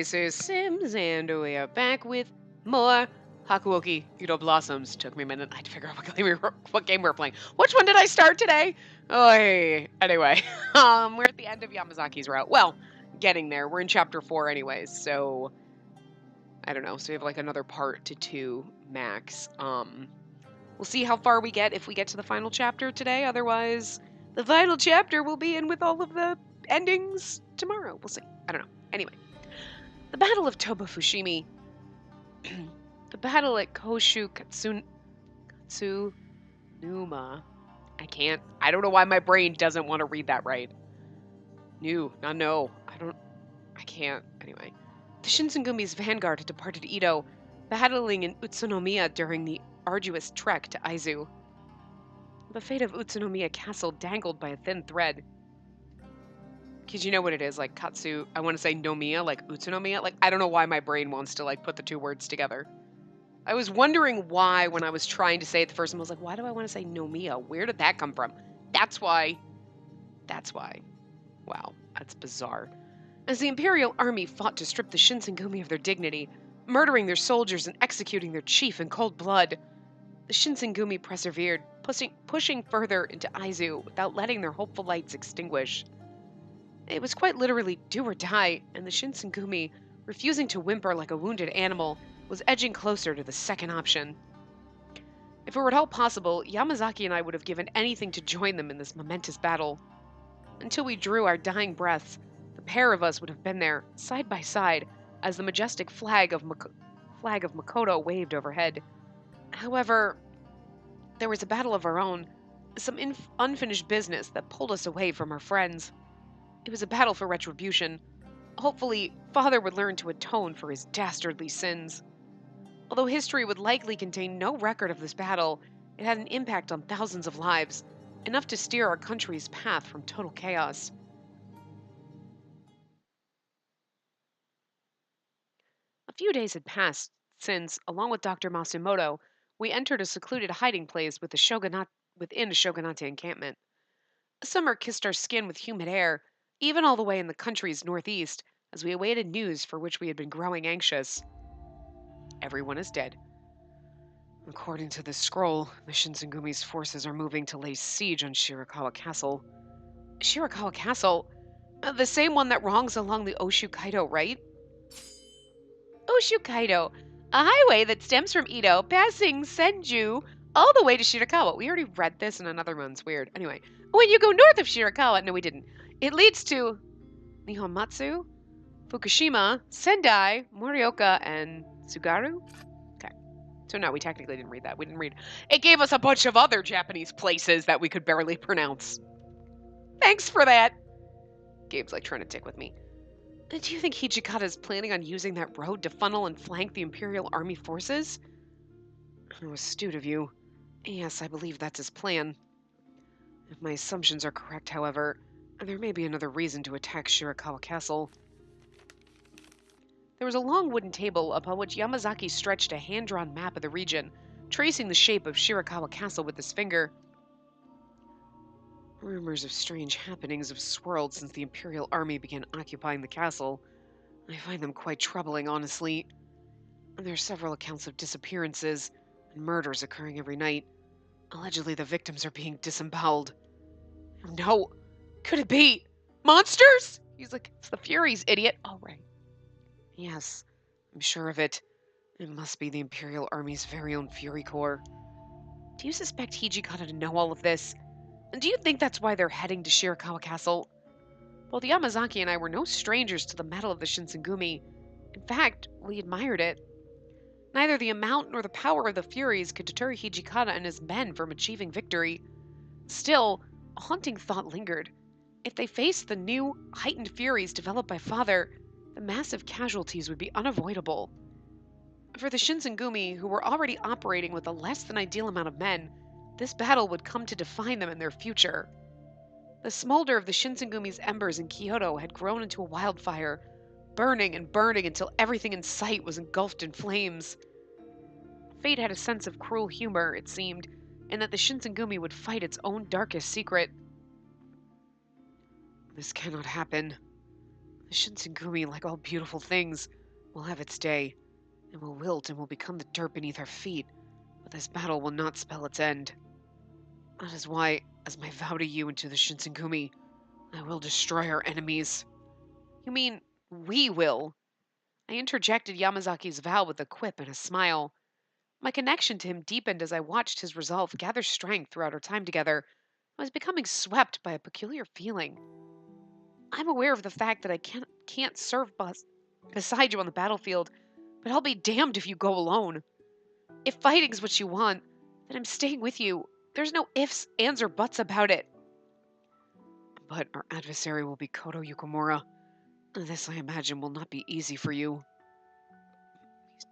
Spacey Sims, and we are back with more Hakuoki Blossoms. Took me a minute. I had to figure out what game we were playing. Which one did I start today? Oh, hey. Anyway, we're at the end of Yamazaki's route. Well, getting there. We're in chapter 4 anyways, so I don't know. So we have like another part to 2 max. We'll see how far we get if we get to the final chapter today. Otherwise, the final chapter will be in with all of the endings tomorrow. We'll see. I don't know. Anyway. The Battle of Toba Fushimi. The battle at Koshu Katsunuma. I don't know why my brain doesn't want to read that right. I can't. Anyway. The Shinsengumi's vanguard had departed Edo, battling in Utsunomiya during the arduous trek to Aizu. The fate of Utsunomiya Castle dangled by a thin thread. Because you know what it is, like Katsu, I want to say Nomiya, like Utsunomiya. Like, I don't know why my brain wants to, like, put the 2 words together. I was wondering why when I was trying to say it the first time. I was like, why do I want to say Nomiya? Where did that come from? That's why. Wow, that's bizarre. As the Imperial Army fought to strip the Shinsengumi of their dignity, murdering their soldiers and executing their chief in cold blood, the Shinsengumi persevered, pushing further into Aizu without letting their hopeful lights extinguish. It was quite literally do or die, and the Shinsengumi, refusing to whimper like a wounded animal, was edging closer to the second option. If it were at all possible, Yamazaki and I would have given anything to join them in this momentous battle. Until we drew our dying breaths, the pair of us would have been there, side by side, as the majestic flag of Makoto waved overhead. However, there was a battle of our own, some unfinished business that pulled us away from our friends. It was a battle for retribution. Hopefully, Father would learn to atone for his dastardly sins. Although history would likely contain no record of this battle, it had an impact on thousands of lives, enough to steer our country's path from total chaos. A few days had passed since, along with Dr. Masumoto, we entered a secluded hiding place within a shogunate encampment. Summer kissed our skin with humid air, even all the way in the country's northeast, as we awaited news for which we had been growing anxious. Everyone is dead. According to this scroll, the Shinsengumi's forces are moving to lay siege on Shirakawa Castle. Shirakawa Castle? The same one that wrongs along the Oshu Kaido, right? Oshu Kaido, a highway that stems from Edo, passing Senju, all the way to Shirakawa. We already read this and another one's weird. Anyway, when you go north of Shirakawa, no we didn't, it leads to Nihonmatsu, Fukushima, Sendai, Morioka, and Tsugaru? Okay. So no, we technically didn't read that. We didn't read. It gave us a bunch of other Japanese places that we could barely pronounce. Thanks for that. Gabe's like trying to dick with me. Do you think Hijikata is planning on using that road to funnel and flank the Imperial Army forces? How astute of you. Yes, I believe that's his plan. If my assumptions are correct, however, there may be another reason to attack Shirakawa Castle. There was a long wooden table upon which Yamazaki stretched a hand-drawn map of the region, tracing the shape of Shirakawa Castle with his finger. Rumors of strange happenings have swirled since the Imperial Army began occupying the castle. I find them quite troubling, honestly. And there are several accounts of disappearances and murders occurring every night. Allegedly, the victims are being disemboweled. No! Could it be? Monsters? He's like, it's the Furies, idiot. Oh, right. Yes, I'm sure of it. It must be the Imperial Army's very own Fury Corps. Do you suspect Hijikata to know all of this? And do you think that's why they're heading to Shirakawa Castle? Both Yamazaki and I were no strangers to the mettle of the Shinsengumi. In fact, we admired it. Neither the amount nor the power of the Furies could deter Hijikata and his men from achieving victory. Still, a haunting thought lingered. If they faced the new, heightened Furies developed by Father, the massive casualties would be unavoidable. For the Shinsengumi, who were already operating with a less than ideal amount of men, this battle would come to define them and their future. The smolder of the Shinsengumi's embers in Kyoto had grown into a wildfire, burning and burning until everything in sight was engulfed in flames. Fate had a sense of cruel humor, it seemed, in that the Shinsengumi would fight its own darkest secret. This cannot happen. The Shinsengumi, like all beautiful things, will have its day. It will wilt and will become the dirt beneath our feet, but this battle will not spell its end. That is why, as my vow to you and to the Shinsengumi, I will destroy our enemies. You mean, we will? I interjected Yamazaki's vow with a quip and a smile. My connection to him deepened as I watched his resolve gather strength throughout our time together. I was becoming swept by a peculiar feeling. I'm aware of the fact that I can't serve beside you on the battlefield, but I'll be damned if you go alone. If fighting's what you want, then I'm staying with you. There's no ifs, ands, or buts about it. But our adversary will be Koto Yukamura. This, I imagine, will not be easy for you.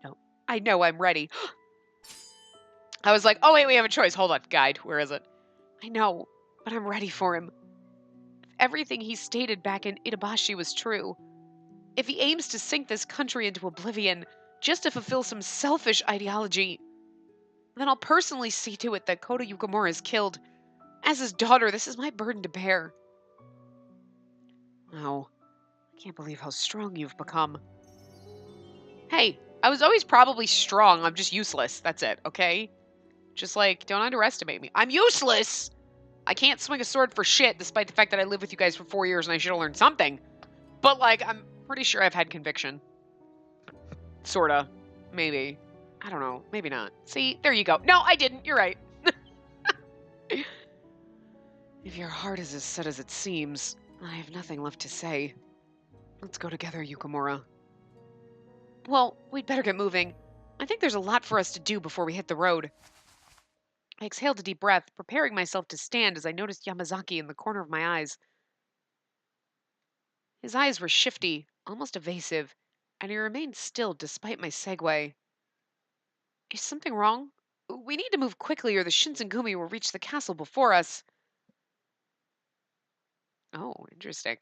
No, I know I'm ready. I was like, oh wait, we have a choice. Hold on, guide. Where is it? I know, but I'm ready for him. If everything he stated back in Itabashi was true, if he aims to sink this country into oblivion just to fulfill some selfish ideology, then I'll personally see to it that Koto Yukamura is killed. As his daughter, this is my burden to bear. Oh, I can't believe how strong you've become. Hey, I was always probably strong. I'm just useless. That's it, okay? Just like, don't underestimate me. I'm useless! I can't swing a sword for shit, despite the fact that I lived with you guys for 4 years and I should have learned something. But, like, I'm pretty sure I've had conviction. Sorta. Maybe. I don't know. Maybe not. See? There you go. No, I didn't. You're right. If your heart is as set as it seems, I have nothing left to say. Let's go together, Yukamura. Well, we'd better get moving. I think there's a lot for us to do before we hit the road. I exhaled a deep breath, preparing myself to stand as I noticed Yamazaki in the corner of my eyes. His eyes were shifty, almost evasive, and he remained still despite my segue. Is something wrong? We need to move quickly or the Shinsengumi will reach the castle before us. Oh, interesting.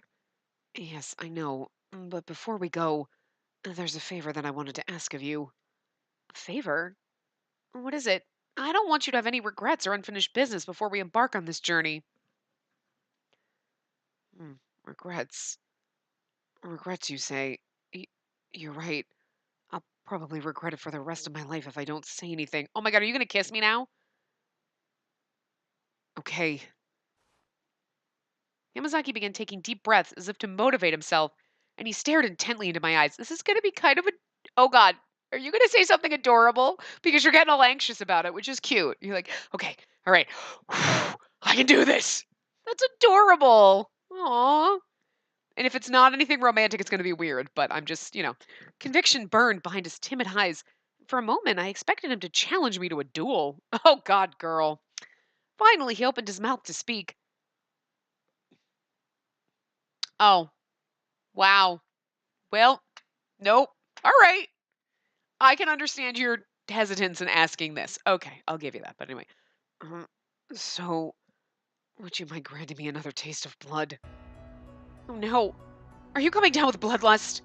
Yes, I know. But before we go, there's a favor that I wanted to ask of you. A favor? What is it? I don't want you to have any regrets or unfinished business before we embark on this journey. Hmm, regrets. Regrets, you say? You're right. I'll probably regret it for the rest of my life if I don't say anything. Oh my god, are you gonna kiss me now? Okay. Yamazaki began taking deep breaths as if to motivate himself, and he stared intently into my eyes. This is gonna be kind of a. Oh god, are you gonna say something adorable? Because you're getting all anxious about it, which is cute. You're like, okay, all right, I can do this. That's adorable. Aww. And if it's not anything romantic, it's going to be weird, but I'm just, conviction burned behind his timid eyes. For a moment, I expected him to challenge me to a duel. Oh, God, girl. Finally, he opened his mouth to speak. Oh, wow. Well, nope. All right. I can understand your hesitance in asking this. Okay, I'll give you that. But anyway. Uh, so, would you mind granting me another taste of blood? Oh, no. Are you coming down with bloodlust?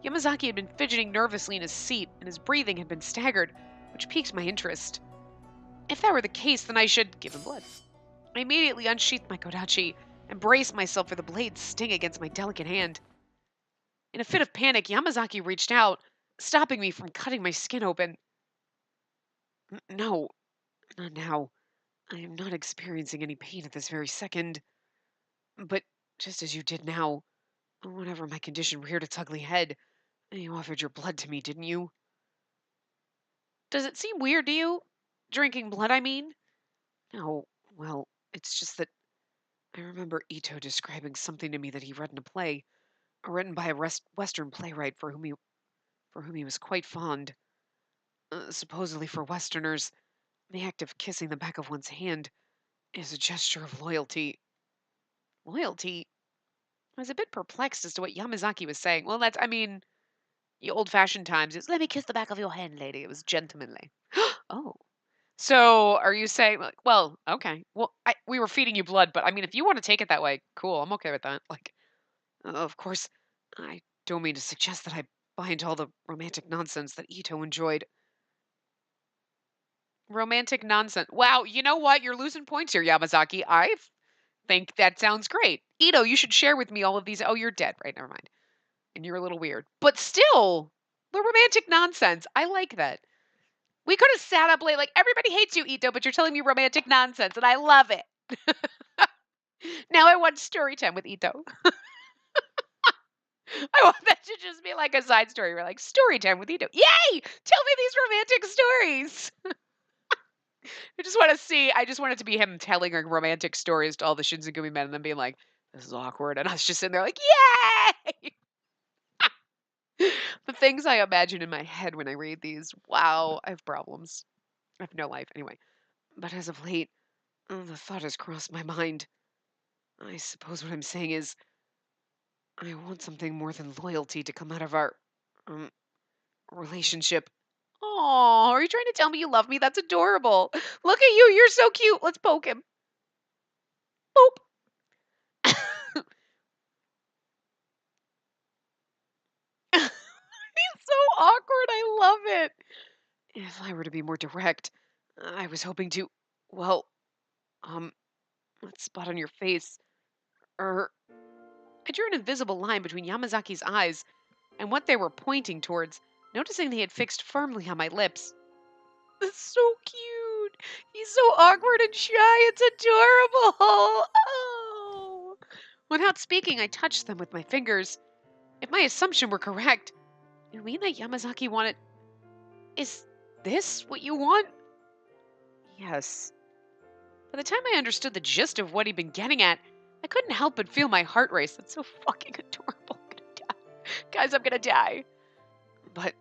Yamazaki had been fidgeting nervously in his seat, and his breathing had been staggered, which piqued my interest. If that were the case, then I should give him blood. I immediately unsheathed my kodachi and braced myself for the blade's sting against my delicate hand. In a fit of panic, Yamazaki reached out, stopping me from cutting my skin open. No, not now. I am not experiencing any pain at this very second. But just as you did now, whenever my condition reared its ugly head, you offered your blood to me, didn't you? Does it seem weird to you? Drinking blood, I mean? No, well, it's just that I remember Ito describing something to me that he read in a play, written by a Western playwright for whom he was quite fond. Supposedly for Westerners, the act of kissing the back of one's hand is a gesture of loyalty. Loyalty? I was a bit perplexed as to what Yamazaki was saying. Well, that's, I mean, the old-fashioned times. It's, let me kiss the back of your hand, lady. It was gentlemanly. Oh. So, are you saying, like, well, okay. Well, we were feeding you blood, but I mean, if you want to take it that way, cool. I'm okay with that. Like, of course, I don't mean to suggest that I buy into all the romantic nonsense that Ito enjoyed. Romantic nonsense. Wow, you know what? You're losing points here, Yamazaki. I think that sounds great. Ito, you should share with me all of these. Oh, you're dead, right? Never mind. and you're a little weird. But still, the romantic nonsense. I like that. We could have sat up late, like, everybody hates you, Ito, but you're telling me romantic nonsense, and I love it. Now I want story time with Ito. I want that to just be like a side story. We're like, story time with Ito. Yay! Tell me these romantic stories. I just want it to be him telling like romantic stories to all the Shinzigumi men and then being like, this is awkward. And us just sitting there like, yay! The things I imagine in my head when I read these. Wow, I have problems. I have no life anyway. But as of late, the thought has crossed my mind. I suppose what I'm saying is, I want something more than loyalty to come out of our um, relationship. Oh, are you trying to tell me you love me? That's adorable. Look at you. You're so cute. Let's poke him. Boop. He's so awkward. I love it. If I were to be more direct, I was hoping to, well, um, that spot on your face, er, I drew an invisible line between Yamazaki's eyes and what they were pointing towards, noticing they had fixed firmly on my lips. That's so cute. He's so awkward and shy. It's adorable. Oh. Without speaking, I touched them with my fingers. If my assumption were correct, you mean that Yamazaki wanted. Is this what you want? Yes. By the time I understood the gist of what he'd been getting at, I couldn't help but feel my heart race. That's so fucking adorable. I'm gonna die. Guys, I'm gonna die. But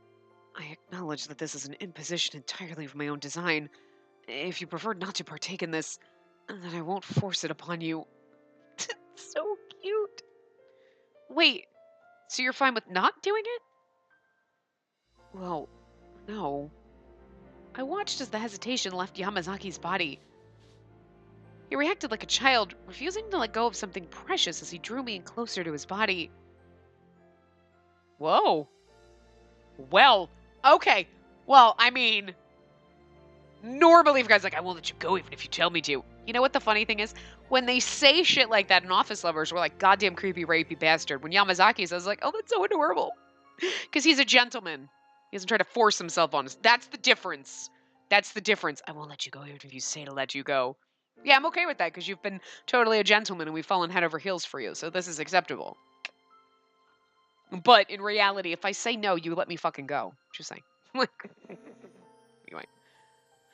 I acknowledge that this is an imposition entirely of my own design. If you prefer not to partake in this, then I won't force it upon you. So cute. Wait, so you're fine with not doing it? Well, no. I watched as the hesitation left Yamazaki's body. He reacted like a child, refusing to let go of something precious as he drew me in closer to his body. Whoa. Well, okay. Well, I mean, normally if a guy's like, I won't let you go even if you tell me to. You know what the funny thing is? When they say shit like that in Office Lovers, we're like, goddamn creepy, rapey bastard. When Yamazaki says, like, oh, that's so adorable. Because he's a gentleman. He doesn't try to force himself on us. That's the difference. That's the difference. I won't let you go even if you say to let you go. Yeah, I'm okay with that because you've been totally a gentleman and we've fallen head over heels for you. So this is acceptable. But in reality, if I say no, you let me fucking go. Just saying. Anyway,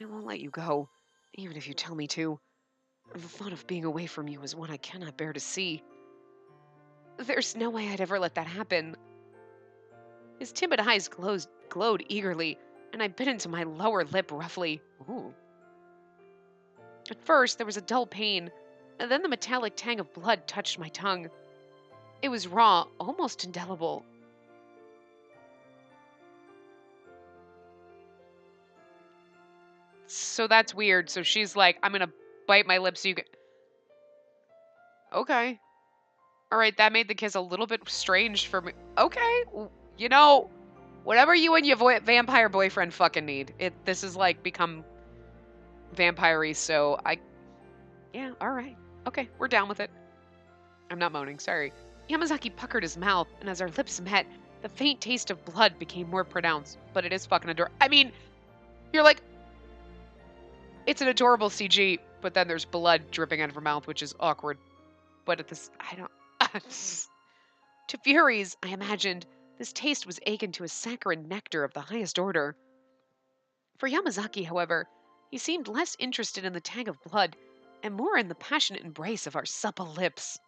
I won't let you go, even if you tell me to. The thought of being away from you is one I cannot bear to see. There's no way I'd ever let that happen. His timid eyes glowed eagerly, and I bit into my lower lip roughly. Ooh. At first, there was a dull pain, and then the metallic tang of blood touched my tongue. It was raw, almost indelible. So that's weird. So she's like, I'm gonna bite my lips so you can. Okay. All right, that made the kiss a little bit strange for me. Okay. You know, whatever you and your vampire boyfriend fucking need. This is like become vampire-y, so yeah, all right. Okay, we're down with it. I'm not moaning, sorry. Yamazaki puckered his mouth, and as our lips met, the faint taste of blood became more pronounced, but it is fucking adorable. I mean, you're like, it's an adorable CG, but then there's blood dripping out of her mouth, which is awkward. But at this, I don't. To Furies, I imagined, this taste was akin to a saccharine nectar of the highest order. For Yamazaki, however, he seemed less interested in the tang of blood and more in the passionate embrace of our supple lips.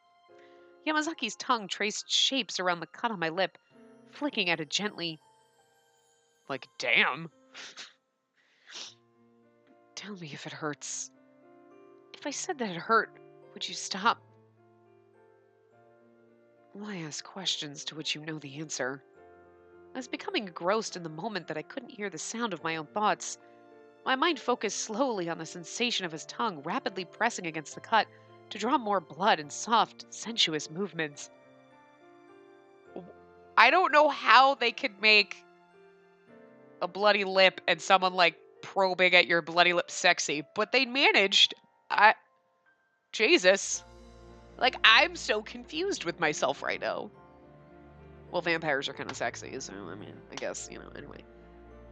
Yamazaki's tongue traced shapes around the cut on my lip, flicking at it gently. Like, damn. Tell me if it hurts. If I said that it hurt, would you stop? Why ask questions to which you know the answer? I was becoming engrossed in the moment that I couldn't hear the sound of my own thoughts. My mind focused slowly on the sensation of his tongue rapidly pressing against the cut to draw more blood in soft, sensuous movements. I don't know how they could make a bloody lip and someone like probing at your bloody lip sexy, but they managed. Jesus. Like, I'm so confused with myself right now. Well, vampires are kind of sexy, so I mean, I guess, anyway.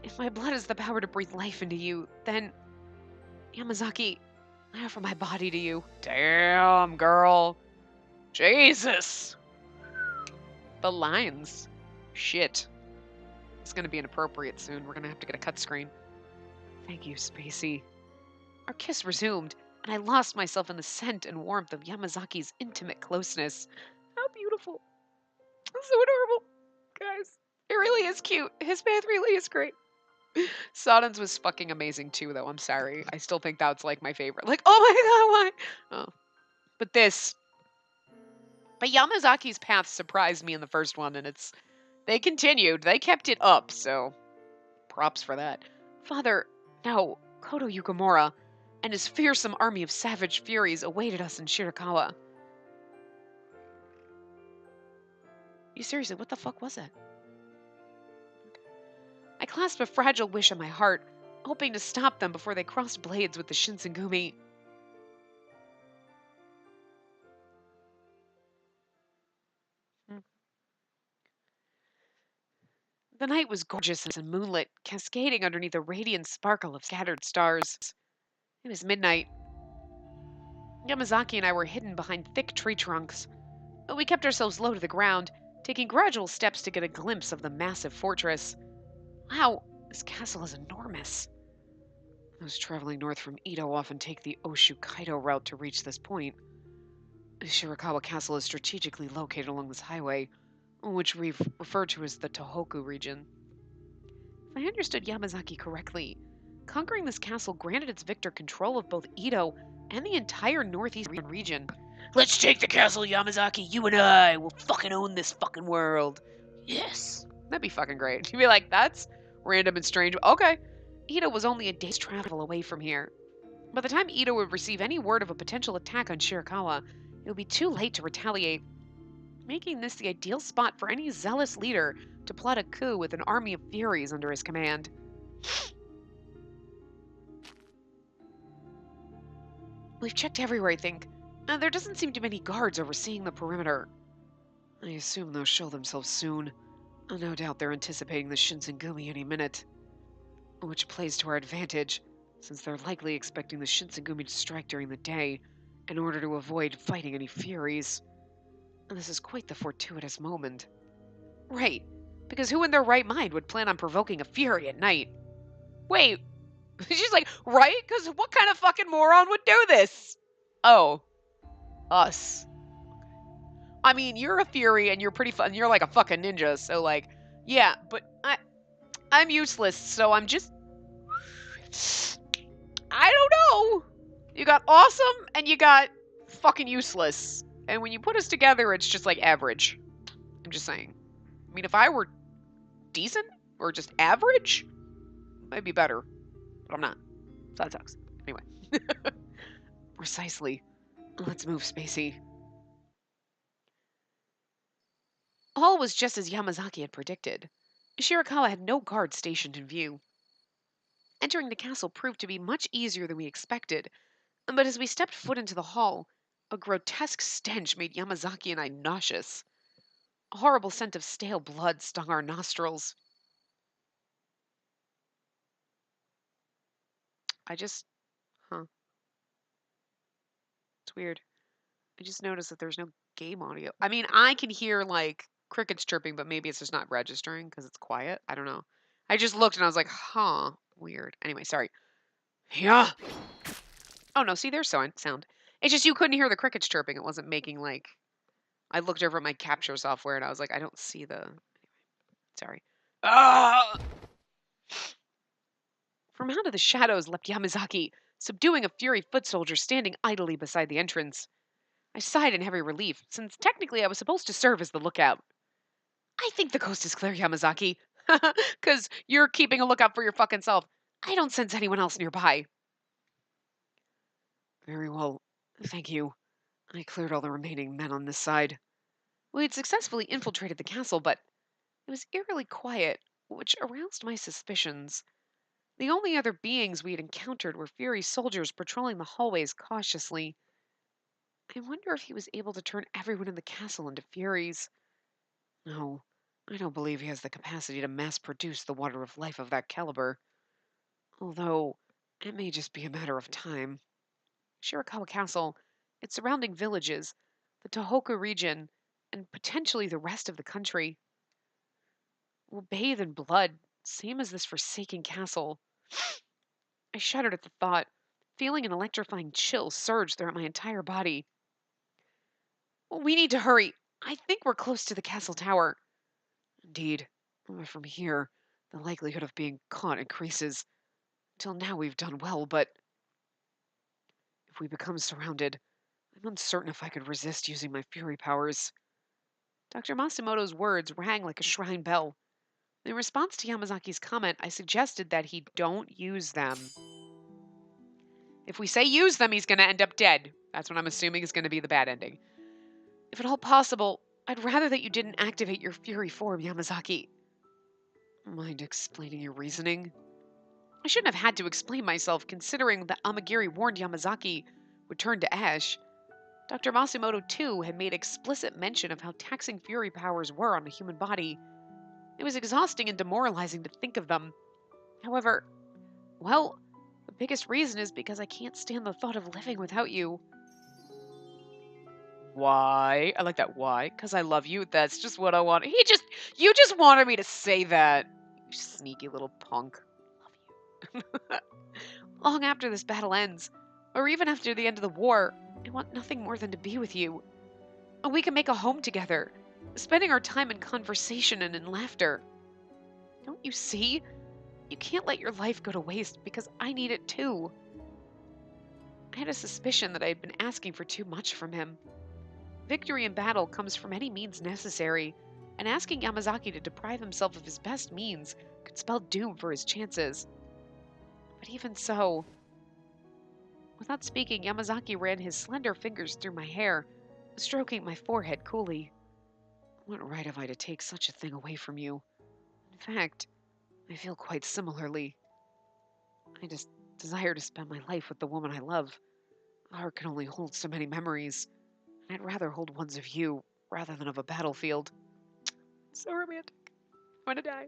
If my blood is the power to breathe life into you, then, Yamazaki, I offer my body to you. Damn, girl. Jesus. The lines. Shit. It's gonna be inappropriate soon. We're gonna have to get a cut screen. Thank you, Spacey. Our kiss resumed, and I lost myself in the scent and warmth of Yamazaki's intimate closeness. How beautiful. That's so adorable. Guys, it really is cute. His path really is great. Saden's was fucking amazing too, though. I'm sorry. I still think that's like my favorite. Like, oh my god, why? Oh. But Yamazaki's path surprised me in the first one, and they continued. They kept it up, so props for that. Father, no, Koto Yukimura and his fearsome army of savage furies awaited us in Shirakawa. You seriously, what the fuck was it? I clasped a fragile wish in my heart, hoping to stop them before they crossed blades with the Shinsengumi. The night was gorgeous and moonlit, cascading underneath a radiant sparkle of scattered stars. It was midnight. Yamazaki and I were hidden behind thick tree trunks. We kept ourselves low to the ground, taking gradual steps to get a glimpse of the massive fortress. Wow, this castle is enormous. Those traveling north from Edo often take the Oshu Kaido route to reach this point. Shirakawa Castle is strategically located along this highway, which we've referred to as the Tohoku region. If I understood Yamazaki correctly, conquering this castle granted its victor control of both Edo and the entire northeastern region. Let's take the castle, Yamazaki. You and I will fucking own this fucking world. Yes. That'd be fucking great. You'd be like, that's random and strange. Okay. Edo was only a day's travel away from here. By the time Edo would receive any word of a potential attack on Shirakawa, it would be too late to retaliate, making this the ideal spot for any zealous leader to plot a coup with an army of furies under his command. We've checked everywhere, I think. There doesn't seem to be any guards overseeing the perimeter. I assume they'll show themselves soon. No doubt they're anticipating the Shinsengumi any minute. Which plays to our advantage, since they're likely expecting the Shinsengumi to strike during the day in order to avoid fighting any furies. And this is quite the fortuitous moment. Right, because who in their right mind would plan on provoking a fury at night? Wait, she's like, right? Because what kind of fucking moron would do this? Oh, us. I mean, you're a fury and you're pretty fun. You're like a fucking ninja, so like, yeah, but I'm useless, so I'm just... I don't know. You got awesome and you got fucking useless. And when you put us together, it's just like average. I'm just saying. I mean, if I were decent or just average, might be better. But I'm not. So that sucks. Anyway. Precisely. Let's move, Spacey. All was just as Yamazaki had predicted. Shirakawa had no guards stationed in view. Entering the castle proved to be much easier than we expected, but as we stepped foot into the hall, a grotesque stench made Yamazaki and I nauseous. A horrible scent of stale blood stung our nostrils. Huh, it's weird. I just noticed that there's no game audio. I mean, I can hear like crickets chirping, but maybe it's just not registering because it's quiet. I don't know. I just looked and I was like, huh, weird. Anyway, sorry. Yeah. Oh no, see, there's sound. It's just you couldn't hear the crickets chirping. It wasn't making like. I looked over at my capture software and I was like, I don't see the. Sorry. Ah! From out of the shadows leapt Yamazaki, subduing a fury foot soldier standing idly beside the entrance. I sighed in heavy relief, since technically I was supposed to serve as the lookout. I think the coast is clear, Yamazaki. Because you're keeping a lookout for your fucking self. I don't sense anyone else nearby. Very well. Thank you. I cleared all the remaining men on this side. We had successfully infiltrated the castle, but it was eerily quiet, which aroused my suspicions. The only other beings we had encountered were Fury soldiers patrolling the hallways cautiously. I wonder if he was able to turn everyone in the castle into Furies. No, I don't believe he has the capacity to mass-produce the water of life of that caliber. Although, it may just be a matter of time. Shirakawa Castle, its surrounding villages, the Tohoku region, and potentially the rest of the country will bathe in blood, same as this forsaken castle. I shuddered at the thought, feeling an electrifying chill surge throughout my entire body. We need to hurry. I think we're close to the castle tower. Indeed, from here, the likelihood of being caught increases. Till now we've done well, but if we become surrounded, I'm uncertain if I could resist using my fury powers. Dr. Masumoto's words rang like a shrine bell. In response to Yamazaki's comment, I suggested that he don't use them. If we say use them, he's going to end up dead. That's what I'm assuming is going to be the bad ending. If at all possible, I'd rather that you didn't activate your fury form, Yamazaki. Mind explaining your reasoning? I shouldn't have had to explain myself, considering that Amagiri warned Yamazaki would turn to ash. Dr. Masumoto, too, had made explicit mention of how taxing fury powers were on the human body. It was exhausting and demoralizing to think of them. However, well, the biggest reason is because I can't stand the thought of living without you. Why? I like that. Why? Because I love you. That's just what I want. You just wanted me to say that. You sneaky little punk. Love you. Long after this battle ends, or even after the end of the war, I want nothing more than to be with you. And we can make a home together, spending our time in conversation and in laughter. Don't you see? You can't let your life go to waste because I need it too. I had a suspicion that I had been asking for too much from him. Victory in battle comes from any means necessary, and asking Yamazaki to deprive himself of his best means could spell doom for his chances. But even so... Without speaking, Yamazaki ran his slender fingers through my hair, stroking my forehead coolly. What right have I to take such a thing away from you? In fact, I feel quite similarly. I just desire to spend my life with the woman I love. A heart can only hold so many memories, and I'd rather hold ones of you rather than of a battlefield. So romantic. I want to die.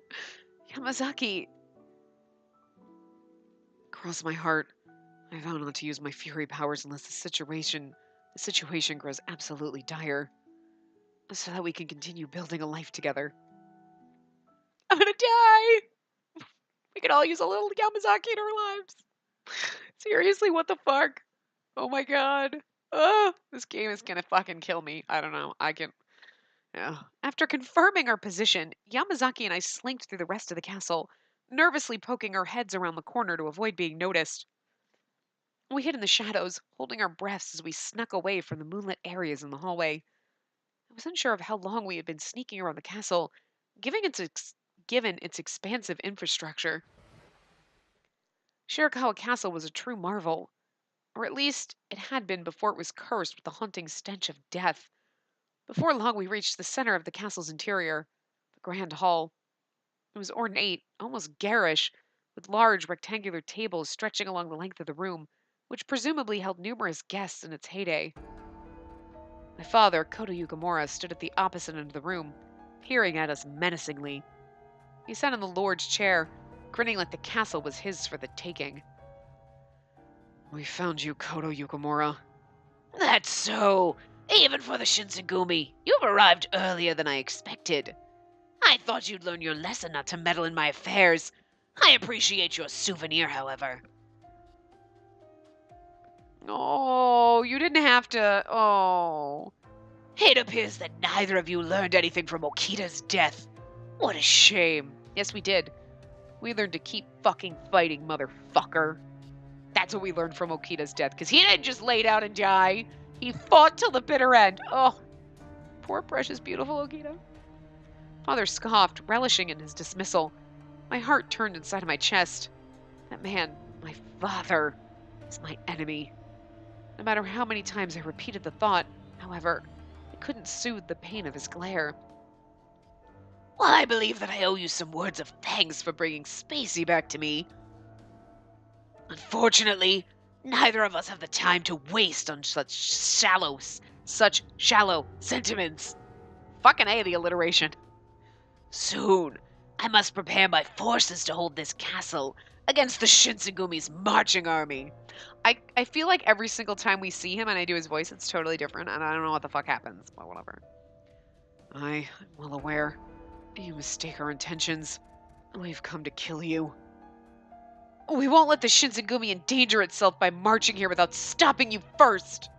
Yamazaki! Cross my heart. I vow not to use my fury powers unless the situation grows absolutely dire, so that we can continue building a life together. I'm gonna die! We could all use a little Yamazaki in our lives. Seriously, what the fuck? Oh my god. Oh, this game is gonna fucking kill me. I don't know. Yeah. After confirming our position, Yamazaki and I slinked through the rest of the castle, nervously poking our heads around the corner to avoid being noticed. We hid in the shadows, holding our breaths as we snuck away from the moonlit areas in the hallway. I was unsure of how long we had been sneaking around the castle, given its expansive infrastructure. Shirakawa Castle was a true marvel, or at least it had been before it was cursed with the haunting stench of death. Before long, we reached the center of the castle's interior, the grand hall. It was ornate, almost garish, with large rectangular tables stretching along the length of the room, which presumably held numerous guests in its heyday. My father, Koto Yukimura, stood at the opposite end of the room, peering at us menacingly. He sat in the lord's chair, grinning like the castle was his for the taking. We found you, Koto Yukimura. That's so! Even for the Shinsengumi, you've arrived earlier than I expected. I thought you'd learn your lesson not to meddle in my affairs. I appreciate your souvenir, however. Oh, you didn't have to. Oh. It appears that neither of you learned anything from Okita's death. What a shame. Yes, we did. We learned to keep fucking fighting, motherfucker. That's what we learned from Okita's death, because he didn't just lay down and die. He fought till the bitter end. Oh, poor, precious, beautiful Okita. Father scoffed, relishing in his dismissal. My heart turned inside of my chest. That man, my father, is my enemy. No matter how many times I repeated the thought, however, I couldn't soothe the pain of his glare. Well, I believe that I owe you some words of thanks for bringing Spacey back to me. Unfortunately, neither of us have the time to waste on such shallow sentiments. Fucking A, the alliteration. Soon, I must prepare my forces to hold this castle against the Shinsegumi's marching army. I feel like every single time we see him and I do his voice, it's totally different, and I don't know what the fuck happens, but whatever. I'm well aware. You mistake our intentions. We've come to kill you. We won't let the Shinsengumi endanger itself by marching here without stopping you first.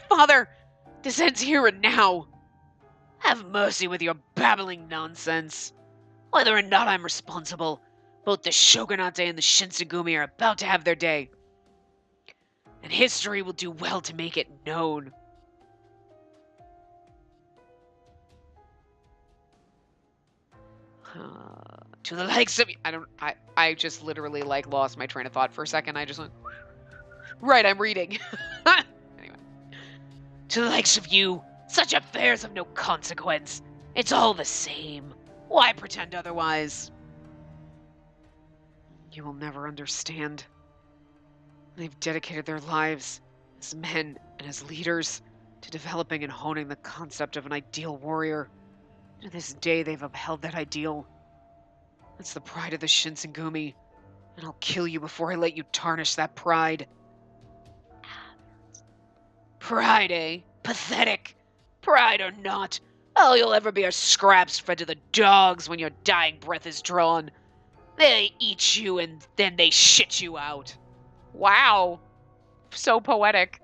Father, this ends here and now. Have mercy with your babbling nonsense. Whether or not I'm responsible, both the Shogunate and the Shinsengumi are about to have their day. And history will do well to make it known. To the likes of... I just literally, like, lost my train of thought for a second. I just went... Right, I'm reading. Anyway. To the likes of you, such affairs have no consequence. It's all the same. Why pretend otherwise? You will never understand. They've dedicated their lives as men and as leaders to developing and honing the concept of an ideal warrior. To this day, they've upheld that ideal. That's the pride of the Shinsengumi, and I'll kill you before I let you tarnish that pride. Pride, eh? Pathetic. Pride or not, all you'll ever be are scraps fed to the dogs when your dying breath is drawn. They eat you and then they shit you out. Wow. So poetic.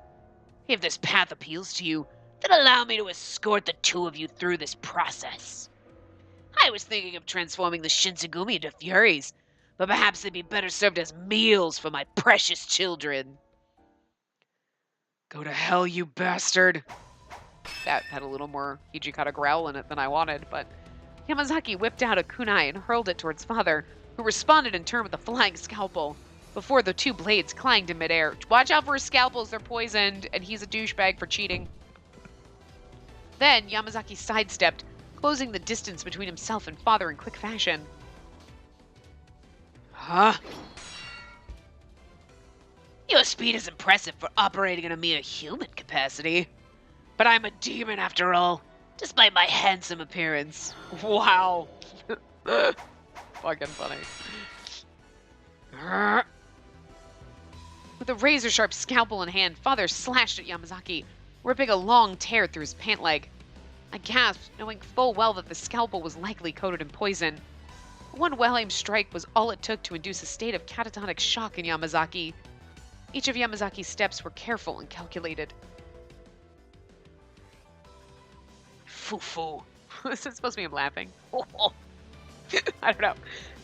If this path appeals to you, then allow me to escort the two of you through this process. I was thinking of transforming the Shinsengumi into Furies, but perhaps they'd be better served as meals for my precious children. Go to hell, you bastard. That had a little more Hijikata growl in it than I wanted, but Yamazaki whipped out a kunai and hurled it towards father, who responded in turn with a flying scalpel, before the two blades clanged in midair. Watch out for his scalpels, they're poisoned, and he's a douchebag for cheating. Then Yamazaki sidestepped, closing the distance between himself and father in quick fashion. Huh? Your speed is impressive for operating in a mere human capacity. But I'm a demon after all, despite my handsome appearance. Wow. Fucking funny. With a razor-sharp scalpel in hand, father slashed at Yamazaki, ripping a long tear through his pant leg. I gasped, knowing full well that the scalpel was likely coated in poison. One well-aimed strike was all it took to induce a state of catatonic shock in Yamazaki. Each of Yamazaki's steps were careful and calculated. Foo-foo. Is it supposed to be him laughing? I don't know.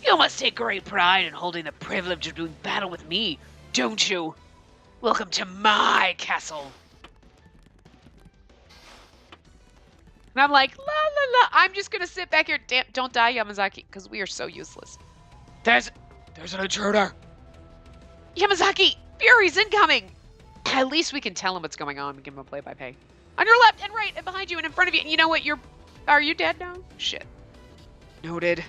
You must take great pride in holding the privilege of doing battle with me, don't you? Welcome to my castle. And I'm like, la la la, I'm just gonna sit back here. Damn, don't die, Yamazaki, because we are so useless. There's an intruder. Yamazaki, Fury's incoming. At least we can tell him what's going on and give him a play-by-play. On your left and right and behind you and in front of you. And you know what? Are you dead now? Shit. Noted.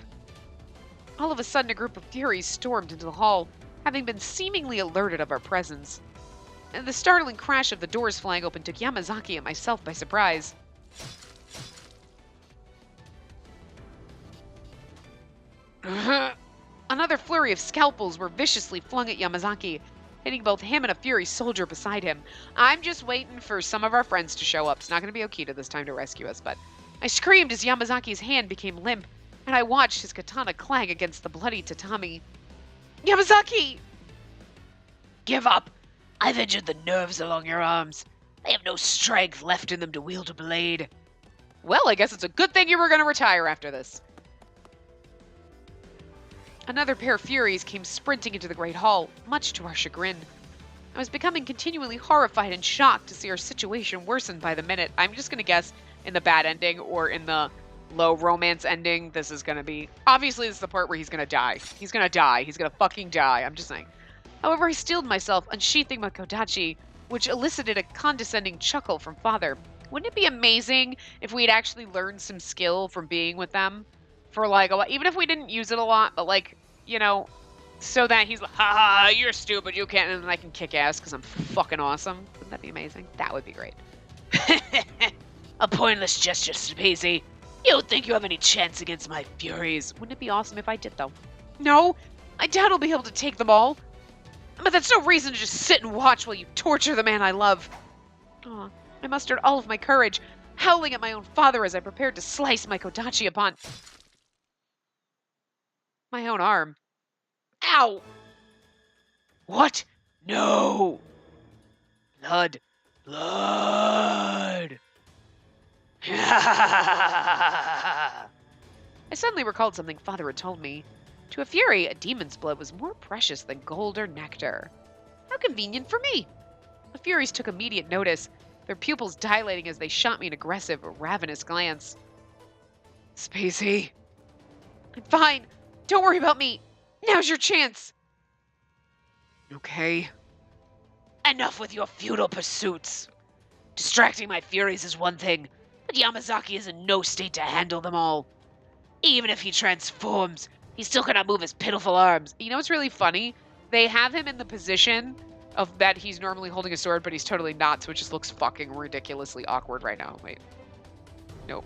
All of a sudden, a group of Furies stormed into the hall, having been seemingly alerted of our presence. And the startling crash of the doors flying open took Yamazaki and myself by surprise. Another flurry of scalpels were viciously flung at Yamazaki, hitting both him and a Fury soldier beside him. I'm just waiting for some of our friends to show up. It's not going to be Okita this time to rescue us, but I screamed as Yamazaki's hand became limp, and I watched his katana clang against the bloody tatami. Yamazaki! Give up! I've injured the nerves along your arms. They have no strength left in them to wield a blade. Well, I guess it's a good thing you were going to retire after this. Another pair of Furies came sprinting into the Great Hall, much to our chagrin. I was becoming continually horrified and shocked to see our situation worsen by the minute. I'm just going to guess in the bad ending or in the low romance ending, this is going to be... Obviously, this is the part where he's going to die. He's going to die. He's going to fucking die. I'm just saying. However, I steeled myself, unsheathing my kodachi, which elicited a condescending chuckle from father. Wouldn't it be amazing if we'd actually learned some skill from being with them for like a while? Even if we didn't use it a lot, but like, you know, so that he's like, ha, you're stupid, you can't, and then I can kick ass because I'm fucking awesome. Wouldn't that be amazing? That would be great. A pointless gesture, Spacey. You don't think you have any chance against my furies? Wouldn't it be awesome if I did, though? No, I doubt I'll be able to take them all. But that's no reason to just sit and watch while you torture the man I love. Aw, I mustered all of my courage, howling at my own father as I prepared to slice my Kodachi upon my own arm. Ow! What? No! Blood. Blood! I suddenly recalled something Father had told me. To a fury, a demon's blood was more precious than gold or nectar. How convenient for me! The furies took immediate notice, their pupils dilating as they shot me an aggressive, ravenous glance. Spacey. I'm fine. Don't worry about me. Now's your chance. Okay. Enough with your futile pursuits. Distracting my furies is one thing, but Yamazaki is in no state to handle them all. Even if he transforms, he still cannot move his pitiful arms. You know what's really funny? They have him in the position of that he's normally holding a sword, but he's totally not, so it just looks fucking ridiculously awkward right now. Wait. Nope.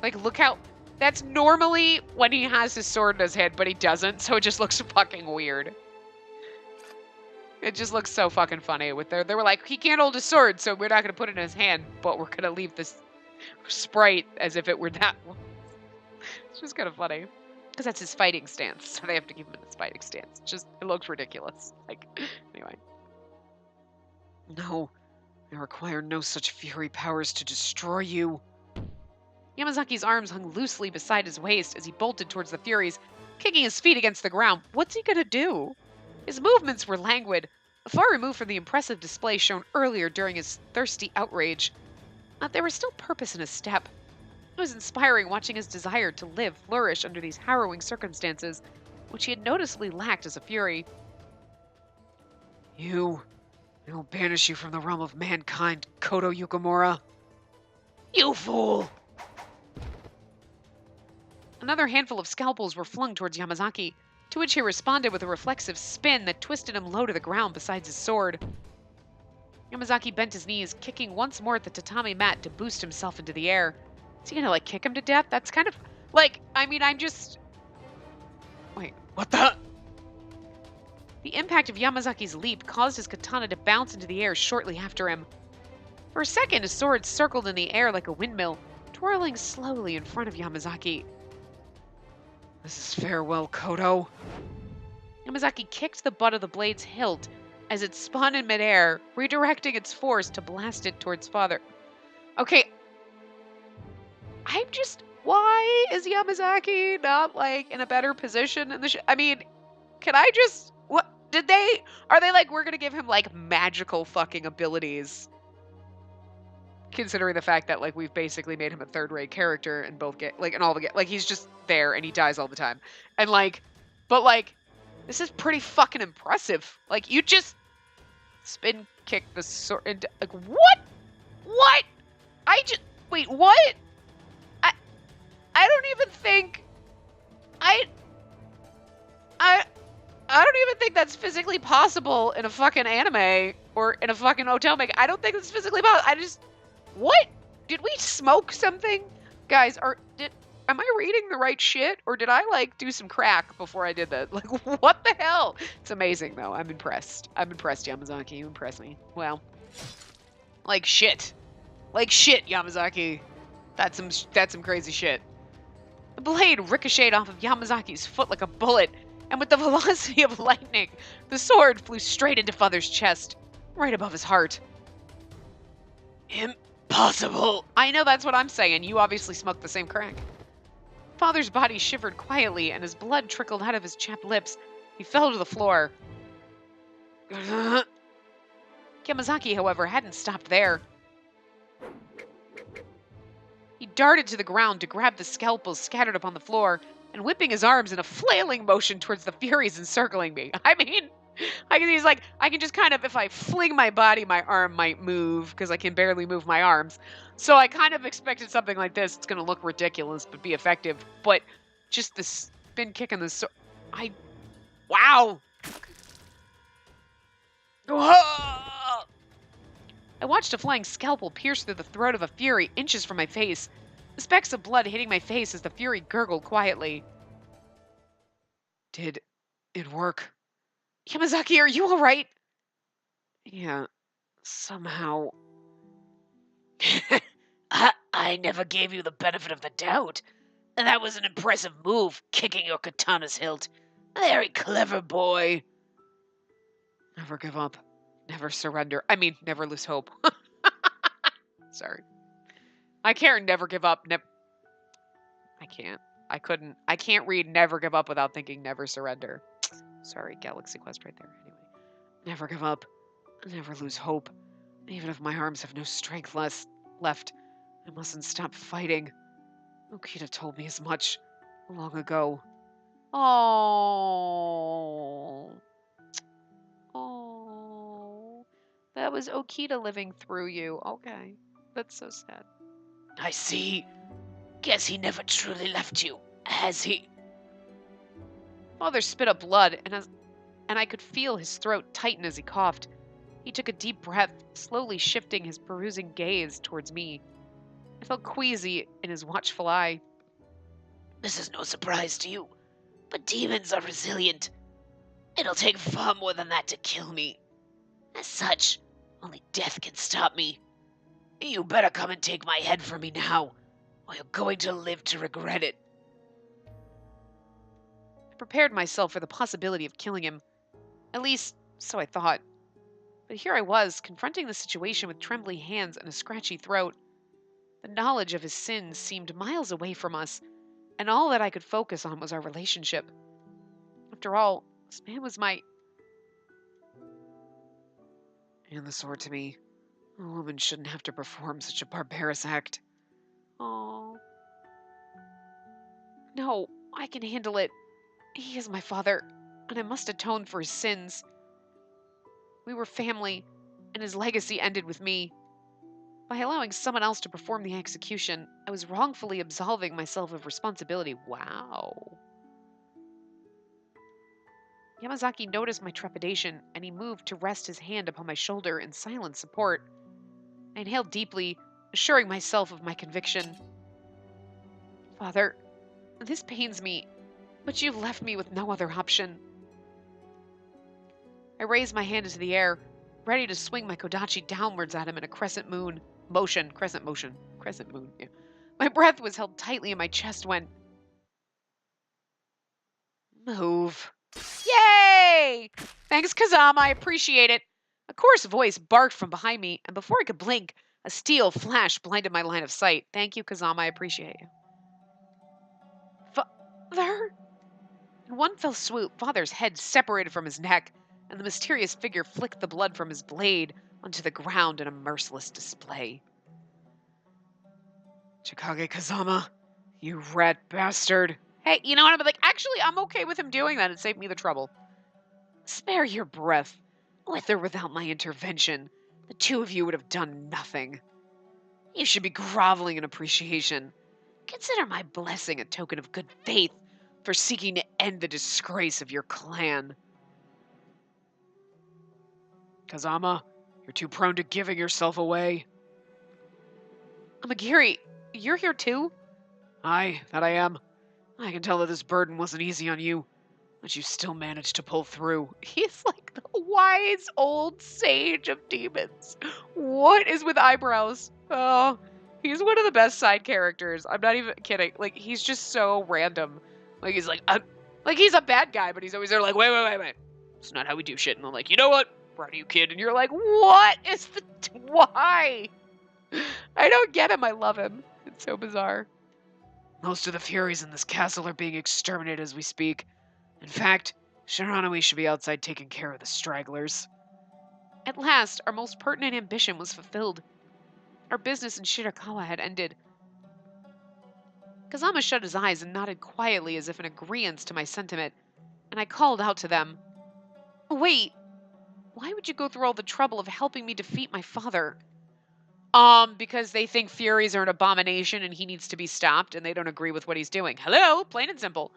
Like, look how... That's normally when he has his sword in his hand, but he doesn't, so it just looks fucking weird. It just looks so fucking funny. They were like, he can't hold his sword, so we're not going to put it in his hand, but we're going to leave this sprite as if it were that one. It's just kind of funny. Because that's his fighting stance, so they have to keep him in his fighting stance. It looks ridiculous. Like, anyway. No, I require no such fury powers to destroy you. Yamazaki's arms hung loosely beside his waist as he bolted towards the Furies, kicking his feet against the ground. What's he gonna do? His movements were languid, far removed from the impressive display shown earlier during his thirsty outrage. But there was still purpose in his step. It was inspiring watching his desire to live flourish under these harrowing circumstances, which he had noticeably lacked as a Fury. I will banish you from the realm of mankind, Kodo Yukimura. You fool! Another handful of scalpels were flung towards Yamazaki, to which he responded with a reflexive spin that twisted him low to the ground beside his sword. Yamazaki bent his knees, kicking once more at the tatami mat to boost himself into the air. Is he gonna, like, kick him to death? That's kind of, like, I mean, I'm just... Wait, what the... The impact of Yamazaki's leap caused his katana to bounce into the air shortly after him. For a second, his sword circled in the air like a windmill, twirling slowly in front of Yamazaki. This is farewell, Kodo. Yamazaki kicked the butt of the blade's hilt as it spun in midair, redirecting its force to blast it towards Father. Okay. Why is Yamazaki not, like, in a better position in the I mean, can I just... What? Are they like, we're gonna give him, like, magical fucking abilities? Considering the fact that, like, we've basically made him a third-rate character in both in all the like, he's just there and he dies all the time. And, like, but, like, this is pretty fucking impressive. Like, you just spin kick the sword into, like, what? What? Wait, what? I don't even think, I don't even think that's physically possible in a fucking anime or in a fucking otome. I don't think it's physically possible. What? Did we smoke something? Guys, am I reading the right shit? Or did I, like, do some crack before I did that? Like, what the hell? It's amazing, though. I'm impressed. I'm impressed, Yamazaki. You impress me. Well, like shit. Like shit, Yamazaki. That's some crazy shit. The blade ricocheted off of Yamazaki's foot like a bullet, and with the velocity of lightning, the sword flew straight into Father's chest, right above his heart. Impossible! I know, that's what I'm saying. You obviously smoked the same crack. Father's body shivered quietly, and his blood trickled out of his chapped lips. He fell to the floor. Yamazaki, however, hadn't stopped there. He darted to the ground to grab the scalpels scattered upon the floor, and whipping his arms in a flailing motion towards the Furies encircling me. I mean, he's like, I can just kind of, if I fling my body, my arm might move, because I can barely move my arms. So I kind of expected something like this. It's going to look ridiculous, but be effective. But just the spin kick and the sword. Wow! Whoa! I watched a flying scalpel pierce through the throat of a Fury inches from my face, the specks of blood hitting my face as the Fury gurgled quietly. Did it work? Yamazaki, are you all right? Yeah, somehow. I never gave you the benefit of the doubt. That was an impressive move, kicking your katana's hilt. Very clever, boy. Never give up. Never surrender. I mean, never lose hope. Sorry. I can't never give up. I can't. I couldn't. I can't read never give up without thinking never surrender. Sorry, Galaxy Quest right there. Anyway. Never give up. Never lose hope. Even if my arms have no strength left, I mustn't stop fighting. Okita told me as much long ago. Oh. Oh. That was Okita living through you. Okay. That's so sad. I see. Guess he never truly left you, has he? Father spit up blood, and I could feel his throat tighten as he coughed. He took a deep breath, slowly shifting his perusing gaze towards me. I felt queasy in his watchful eye. This is no surprise to you, but demons are resilient. It'll take far more than that to kill me. As such, only death can stop me. You better come and take my head from me now, or you're going to live to regret it. I prepared myself for the possibility of killing him. At least, so I thought. But here I was, confronting the situation with trembling hands and a scratchy throat. The knowledge of his sins seemed miles away from us, and all that I could focus on was our relationship. After all, this man was my... Hand the sword to me. A woman shouldn't have to perform such a barbarous act. Oh. No, I can handle it. He is my father, and I must atone for his sins. We were family, and his legacy ended with me. By allowing someone else to perform the execution, I was wrongfully absolving myself of responsibility. Wow. Yamazaki noticed my trepidation, and he moved to rest his hand upon my shoulder in silent support. I inhaled deeply, assuring myself of my conviction. Father, this pains me, but you've left me with no other option. I raised my hand into the air, ready to swing my kodachi downwards at him in a crescent moon. Crescent moon, yeah. My breath was held tightly in my chest when... Move. Yay! Thanks, Kazama, I appreciate it. A coarse voice barked from behind me, and before I could blink, a steel flash blinded my line of sight. Thank you, Kazama, I appreciate you. Father? In one fell swoop, Father's head separated from his neck, and the mysterious figure flicked the blood from his blade onto the ground in a merciless display. Chikage Kazama, you rat bastard. Hey, you know what? I'm like, actually, I'm okay with him doing that. It saved me the trouble. Spare your breath. With or without my intervention, the two of you would have done nothing. You should be groveling in appreciation. Consider my blessing a token of good faith for seeking to end the disgrace of your clan. Kazama, you're too prone to giving yourself away. Amagiri, you're here too? Aye, that I am. I can tell that this burden wasn't easy on you, but you still managed to pull through. He's like the wise old sage of demons. What is with eyebrows? Oh, he's one of the best side characters. I'm not even kidding. Like, he's just so random. Like, he's like he's a bad guy, but he's always there like, wait. It's not how we do shit. And they're like, you know what? Proud of you, kid. And you're like, what is why? I don't get him. I love him. It's so bizarre. Most of the Furies in this castle are being exterminated as we speak. In fact, Shiranui should be outside taking care of the stragglers. At last, our most pertinent ambition was fulfilled. Our business in Shirakawa had ended. Kazama shut his eyes and nodded quietly as if in agreement to my sentiment, and I called out to them. Wait, why would you go through all the trouble of helping me defeat my father? Because they think Furies are an abomination and he needs to be stopped and they don't agree with what he's doing. Hello, plain and simple.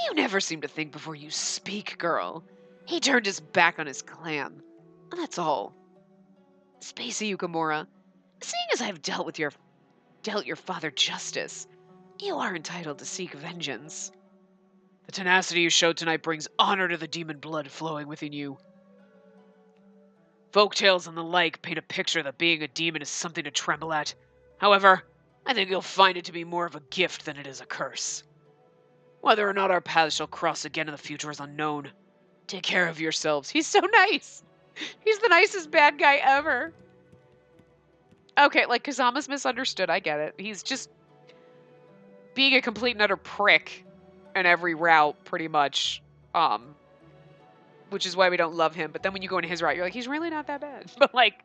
You never seem to think before you speak, girl. He turned his back on his clan. That's all. Spacey Yukamura, seeing as I have dealt your father justice, you are entitled to seek vengeance. The tenacity you showed tonight brings honor to the demon blood flowing within you. Folktales and the like paint a picture that being a demon is something to tremble at. However, I think you'll find it to be more of a gift than it is a curse. Whether or not our paths shall cross again in the future is unknown. Take care of yourselves. He's so nice. He's the nicest bad guy ever. Okay, like, Kazama's misunderstood. I get it. He's just being a complete and utter prick in every route, pretty much. Which is why we don't love him. But then when you go in his route, you're like, he's really not that bad. But like,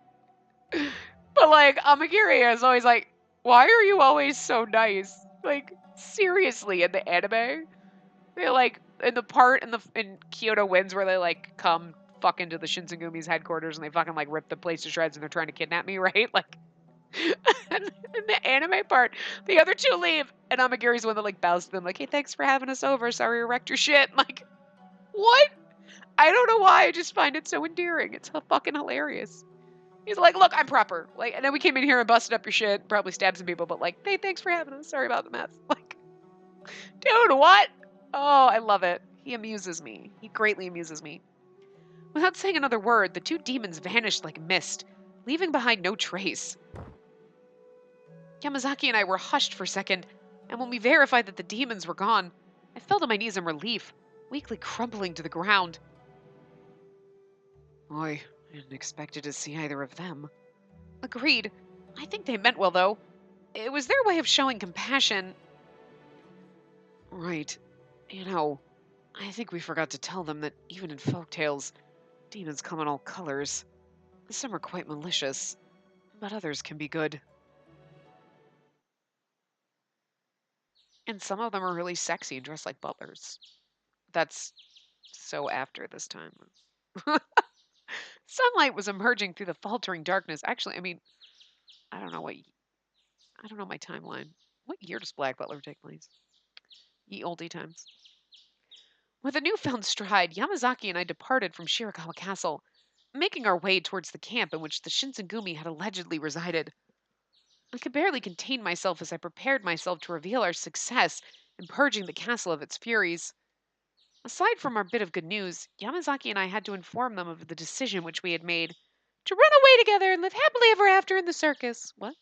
Amagiri is always like, why are you always so nice? Like, seriously, in the anime, they like in the part in Kyoto Winds where they like come fuck into the Shinsegumi's headquarters and they fucking like rip the place to shreds and they're trying to kidnap me, right? Like, in the anime part, the other two leave and Amagiri's the one that like bows to them, like, hey, thanks for having us over. Sorry we wrecked your shit. Like, what? I don't know why. I just find it so endearing. It's so fucking hilarious. He's like, look, I'm proper. Like, and then we came in here and busted up your shit, probably stabbed some people, but like, hey, thanks for having us. Sorry about the mess. Like, dude, what? Oh, I love it. He amuses me. He greatly amuses me. Without saying another word, the two demons vanished like mist, leaving behind no trace. Yamazaki and I were hushed for a second, and when we verified that the demons were gone, I fell to my knees in relief, weakly crumbling to the ground. I hadn't expected to see either of them. Agreed. I think they meant well, though. It was their way of showing compassion. Right. You know, I think we forgot to tell them that even in folktales, demons come in all colors. Some are quite malicious, but others can be good. And some of them are really sexy and dressed like butlers. That's so after this time. Sunlight was emerging through the faltering darkness. Actually, I mean, I don't know my timeline. What year does Black Butler take place? Ye olde times. With a newfound stride, Yamazaki and I departed from Shirakawa Castle, making our way towards the camp in which the Shinsengumi had allegedly resided. I could barely contain myself as I prepared myself to reveal our success in purging the castle of its furies. Aside from our bit of good news, Yamazaki and I had to inform them of the decision which we had made to run away together and live happily ever after in the circus. What?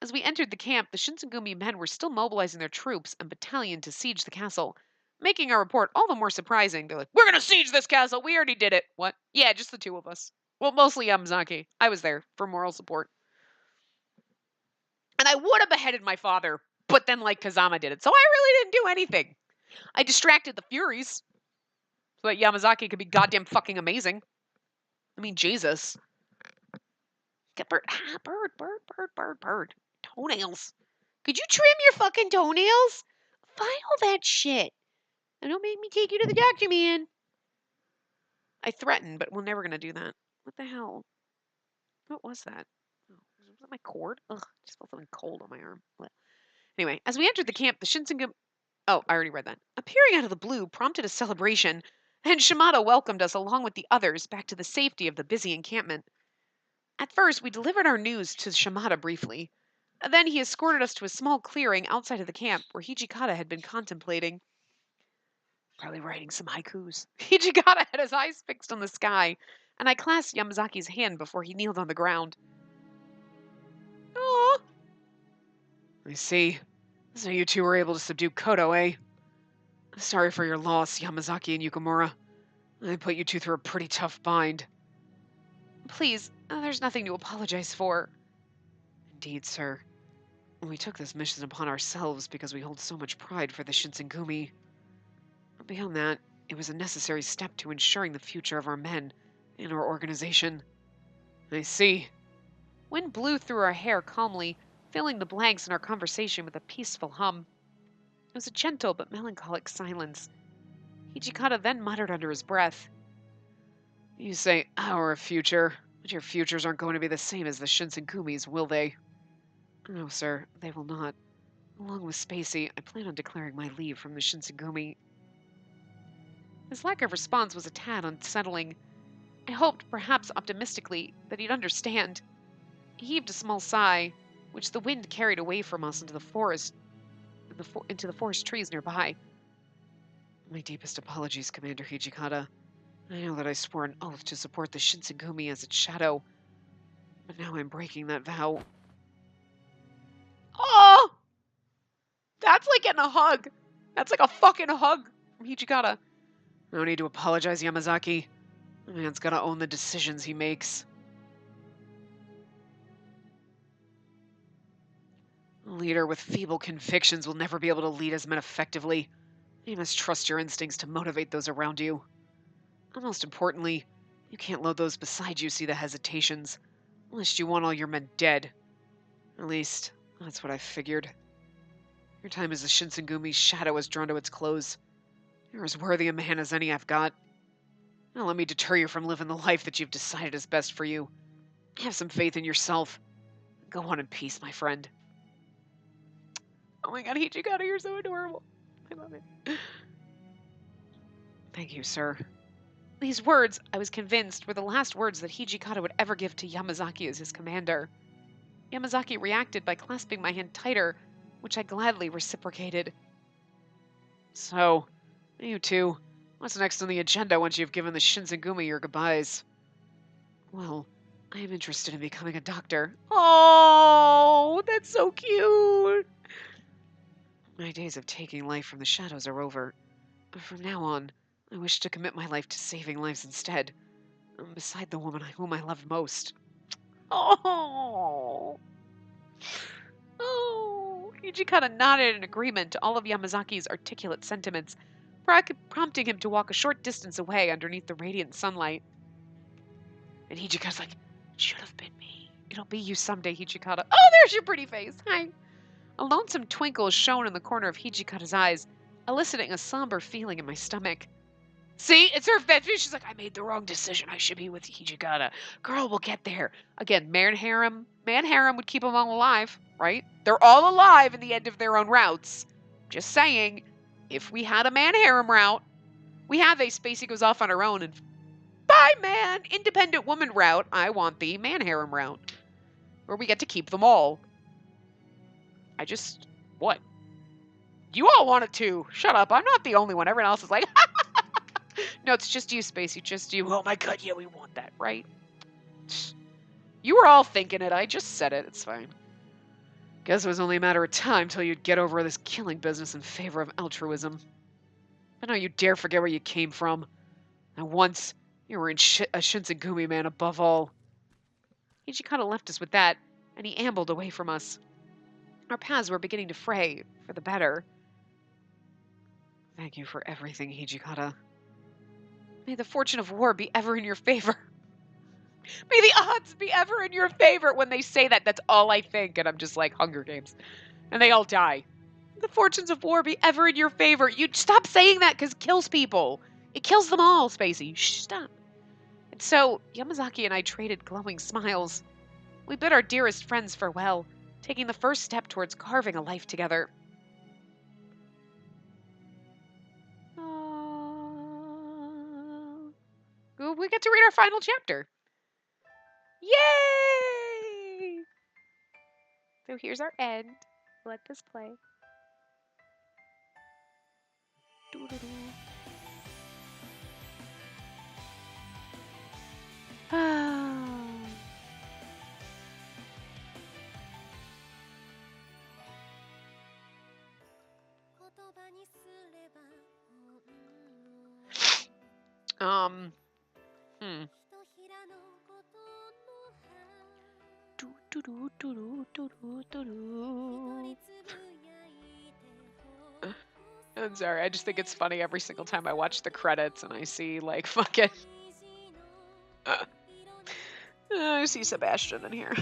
As we entered the camp, the Shinsengumi men were still mobilizing their troops and battalion to siege the castle, making our report all the more surprising. They're like, we're gonna siege this castle! We already did it! What? Yeah, just the two of us. Well, mostly Yamazaki. I was there for moral support. And I would have beheaded my father, but then, like, Kazama did it. So I really didn't do anything. I distracted the Furies so that Yamazaki could be goddamn fucking amazing. I mean, Jesus. Get bird. Ah, bird. Toenails. Could you trim your fucking toenails? File that shit. And don't make me take you to the doctor, man. I threatened, but we're never going to do that. What the hell? What was that? Oh, was that my cord? Ugh, I just felt something cold on my arm. Blech. Anyway, as we entered the camp, the Shinsengumi... Oh, I already read that. Appearing out of the blue prompted a celebration, and Shimada welcomed us along with the others back to the safety of the busy encampment. At first, we delivered our news to Shimada briefly. Then he escorted us to a small clearing outside of the camp where Hijikata had been contemplating. Probably writing some haikus. Hijikata had his eyes fixed on the sky, and I clasped Yamazaki's hand before he kneeled on the ground. Aww. I see. So you two were able to subdue Kodo, eh? Sorry for your loss, Yamazaki and Yukamura. I put you two through a pretty tough bind. Please, there's nothing to apologize for. Indeed, sir. We took this mission upon ourselves because we hold so much pride for the Shinsengumi. Beyond that, it was a necessary step to ensuring the future of our men and our organization. I see. Wind blew through our hair calmly, filling the blanks in our conversation with a peaceful hum. It was a gentle but melancholic silence. Hijikata then muttered under his breath. You say our future, but your futures aren't going to be the same as the Shinsengumi's, will they? No, sir, they will not. Along with Spacey, I plan on declaring my leave from the Shinsengumi. His lack of response was a tad unsettling. I hoped, perhaps optimistically, that he'd understand. He heaved a small sigh, which the wind carried away from us into the forest, into the forest trees nearby. My deepest apologies, Commander Hijikata. I know that I swore an oath to support the Shinsengumi as its shadow, but now I'm breaking that vow. Oh! That's like getting a hug. That's like a fucking hug from Hijikata. No need to apologize, Yamazaki. The man's gotta own the decisions he makes. A leader with feeble convictions will never be able to lead his men effectively. You must trust your instincts to motivate those around you. And most importantly, you can't let those beside you see the hesitations, unless you want all your men dead. At least, that's what I figured. Your time as the Shinsengumi's shadow has drawn to its close. You're as worthy a man as any I've got. Now let me deter you from living the life that you've decided is best for you. Have some faith in yourself. Go on in peace, my friend. Oh my god, Hijikata, you're so adorable. I love it. Thank you, sir. These words, I was convinced, were the last words that Hijikata would ever give to Yamazaki as his commander. Yamazaki reacted by clasping my hand tighter, which I gladly reciprocated. So, you two, what's next on the agenda once you've given the Shinsengumi your goodbyes? Well, I am interested in becoming a doctor. Oh, that's so cute! My days of taking life from the shadows are over. From now on, I wish to commit my life to saving lives instead, beside the woman whom I loved most. Oh! Oh! Hijikata nodded in agreement to all of Yamazaki's articulate sentiments, prompting him to walk a short distance away underneath the radiant sunlight. And Hijikata's like, should have been me. It'll be you someday, Hijikata. Oh, there's your pretty face. Hi. A lonesome twinkle shone in the corner of Hijikata's eyes, eliciting a somber feeling in my stomach. See, it's her fifth. She's like, I made the wrong decision. I should be with Hijikata. Girl, we'll get there. Again, man harem would keep them all alive, right? They're all alive in the end of their own routes. Just saying, if we had a man harem route, we have a Spacey goes off on her own and bye man, independent woman route. I want the man harem route, where we get to keep them all. What? You all want it too. Shut up. I'm not the only one. Everyone else is like, no, it's just you, Spacey. Just you. Oh my god, yeah, we want that, right? You were all thinking it. I just said it. It's fine. Guess it was only a matter of time till you'd get over this killing business in favor of altruism. But now you dare forget where you came from. And once, you were a Shinsengumi man above all. Hijikata left us with that, and he ambled away from us. Our paths were beginning to fray, for the better. Thank you for everything, Hijikata. May the fortune of war be ever in your favor. May the odds be ever in your favor. When they say that, that's all I think. And I'm just like, Hunger Games. And they all die. The fortunes of war be ever in your favor. You stop saying that because it kills people. It kills them all, Spacey. Shh, stop. And so, Yamazaki and I traded glowing smiles. We bid our dearest friends farewell, taking the first step towards carving a life together. We get to read our final chapter. Yay! So here's our end. Let this play. Doo-doo-doo. I'm sorry, I just think it's funny every single time I watch the credits and I see, like, fucking... I see Sebastian in here.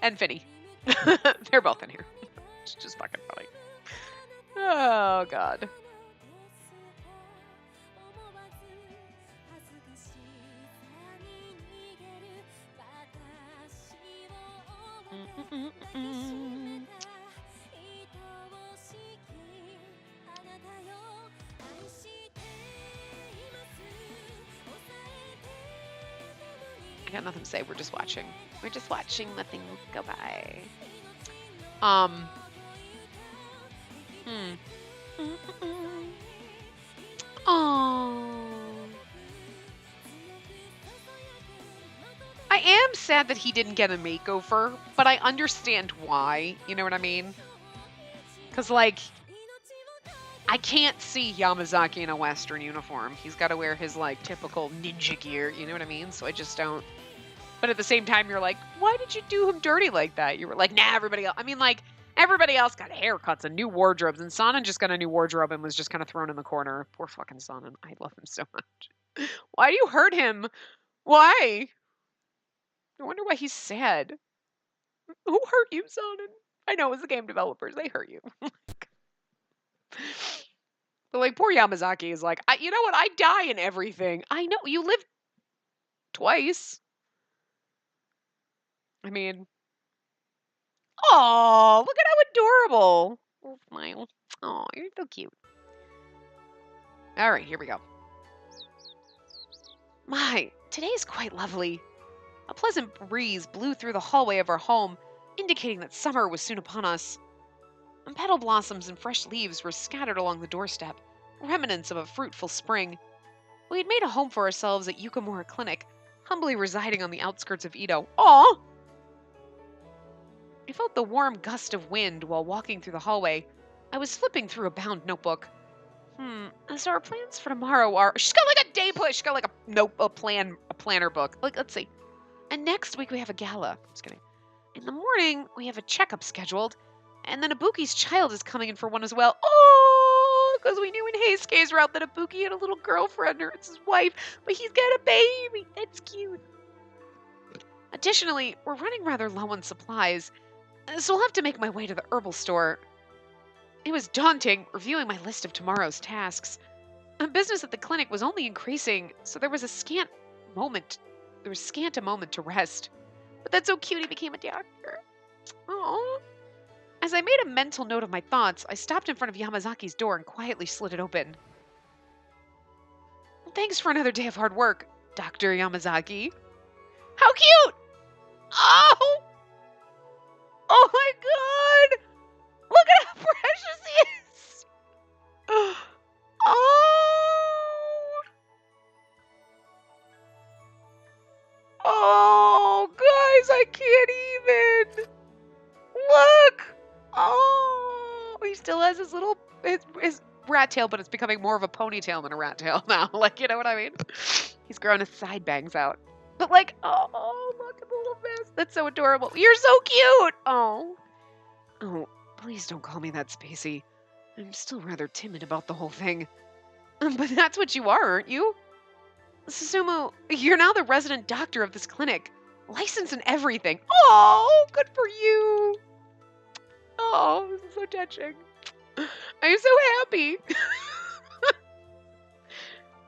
And Finny. They're both in here. It's just fucking funny. Oh, God. got nothing to say. We're just watching. We're just watching the things go by. Oh. I am sad that he didn't get a makeover, but I understand why. You know what I mean? Because, like, I can't see Yamazaki in a Western uniform. He's got to wear his, like, typical ninja gear. You know what I mean? So I just don't. But at the same time, you're like, why did you do him dirty like that? You were like, nah, everybody else. I mean, like, everybody else got haircuts and new wardrobes, and Sanan just got a new wardrobe and was just kind of thrown in the corner. Poor fucking Sanan. I love him so much. Why do you hurt him? Why? I wonder why he's sad. Who hurt you, Sanan? I know it was the game developers. They hurt you. But, like, poor Yamazaki is like, you know what? I die in everything. I know. You live twice. I mean, oh, look at how adorable. Oh, smile. Oh, you're so cute. All right, here we go. My, today is quite lovely. A pleasant breeze blew through the hallway of our home, indicating that summer was soon upon us. And petal blossoms and fresh leaves were scattered along the doorstep, remnants of a fruitful spring. We had made a home for ourselves at Yukamura Clinic, humbly residing on the outskirts of Edo. Aw! I felt the warm gust of wind while walking through the hallway. I was flipping through a bound notebook. So our plans for tomorrow are... She's got like a day plan. She's got like a planner book. Like, let's see. And next week we have a gala. Just kidding. In the morning, we have a checkup scheduled. And then Ibuki's child is coming in for one as well. Oh, because we knew in Heisuke's route that Ibuki had a little girlfriend, or it's his wife, but he's got a baby. That's cute. Additionally, we're running rather low on supplies, so I'll have to make my way to the herbal store. It was daunting, reviewing my list of tomorrow's tasks. Business at the clinic was only increasing, so there was scant a moment to rest. But that's so cute, he became a doctor. Aww. As I made a mental note of my thoughts, I stopped in front of Yamazaki's door and quietly slid it open. Thanks for another day of hard work, Dr. Yamazaki. How cute! Oh! Oh my god! Look at how precious he is! Oh! Oh, guys, I can't even! Look! Oh! He still has his little... his rat tail, but it's becoming more of a ponytail than a rat tail now. Like, you know what I mean? He's growing his side bangs out. But, like, oh, look at the little vest. That's so adorable. You're so cute! Oh. Oh, please don't call me that, Spacey. I'm still rather timid about the whole thing. But that's what you are, aren't you? Susumu, you're now the resident doctor of this clinic. Licensed and everything. Oh, good for you. Oh, this is so touching. I'm so happy.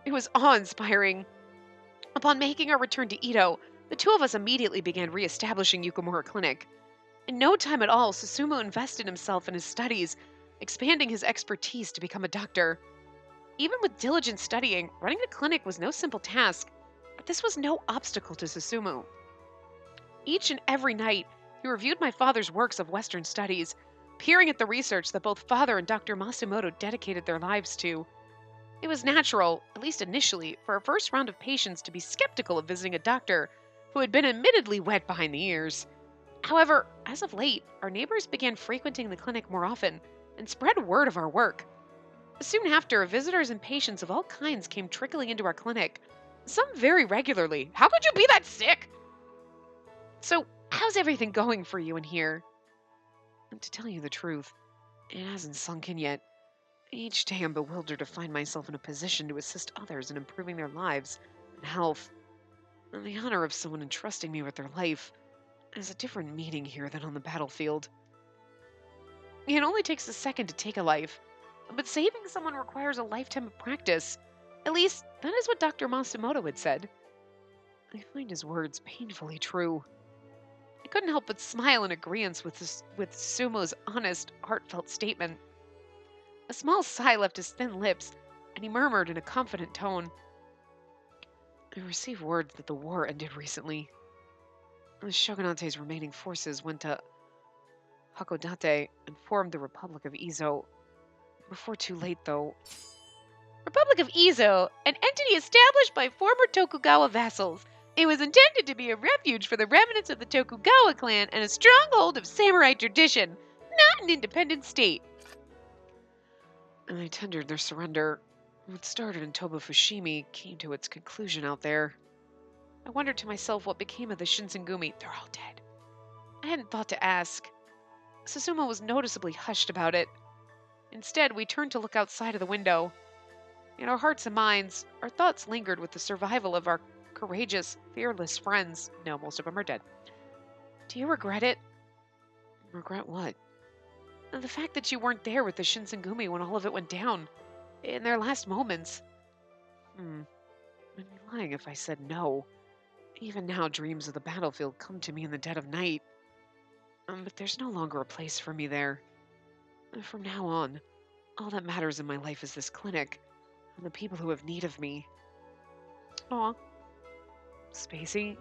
It was awe-inspiring. Upon making our return to Edo, the two of us immediately began re-establishing Yukamura Clinic. In no time at all, Susumu invested himself in his studies, expanding his expertise to become a doctor. Even with diligent studying, running a clinic was no simple task, but this was no obstacle to Susumu. Each and every night, he reviewed my father's works of Western studies, peering at the research that both father and Dr. Masumoto dedicated their lives to. It was natural, at least initially, for a first round of patients to be skeptical of visiting a doctor who had been admittedly wet behind the ears. However, as of late, our neighbors began frequenting the clinic more often and spread word of our work. Soon after, visitors and patients of all kinds came trickling into our clinic, some very regularly. How could you be that sick? So, how's everything going for you in here? And to tell you the truth, it hasn't sunk in yet. Each day I'm bewildered to find myself in a position to assist others in improving their lives and health. And the honor of someone entrusting me with their life has a different meaning here than on the battlefield. It only takes a second to take a life, but saving someone requires a lifetime of practice. At least, that is what Dr. Masumoto had said. I find his words painfully true. I couldn't help but smile in agreement with Sumo's honest, heartfelt statement. A small sigh left his thin lips, and he murmured in a confident tone, I received word that the war ended recently. The shogunate's remaining forces went to Hakodate and formed the Republic of Izo. Before too late, though. Republic of Izo, an entity established by former Tokugawa vassals. It was intended to be a refuge for the remnants of the Tokugawa clan and a stronghold of samurai tradition, not an independent state. And they tendered their surrender. What started in Toba Fushimi came to its conclusion out there. I wondered to myself what became of the Shinsengumi. They're all dead. I hadn't thought to ask. Susumu was noticeably hushed about it. Instead, we turned to look outside of the window. In our hearts and minds, our thoughts lingered with the survival of our courageous, fearless friends. No, most of them are dead. Do you regret it? Regret what? The fact that you weren't there with the Shinsengumi when all of it went down. In their last moments. I'd be lying if I said no. Even now, dreams of the battlefield come to me in the dead of night. But there's no longer a place for me there. From now on, all that matters in my life is this clinic, and the people who have need of me. Aw. Spacey,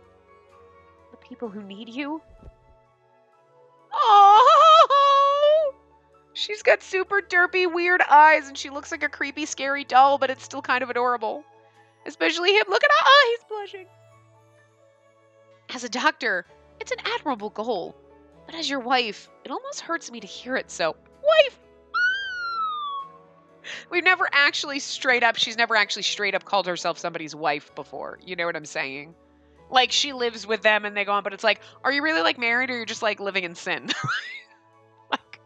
the people who need you? Oh! She's got super derpy, weird eyes, and she looks like a creepy, scary doll, but it's still kind of adorable. Especially him. Look at how he's blushing. As a doctor, it's an admirable goal. But as your wife, it almost hurts me to hear it so. Wife! She's never actually straight up called herself somebody's wife before. You know what I'm saying? Like, she lives with them and they go on, but it's like, are you really, like, married or you're just, like, living in sin? Like,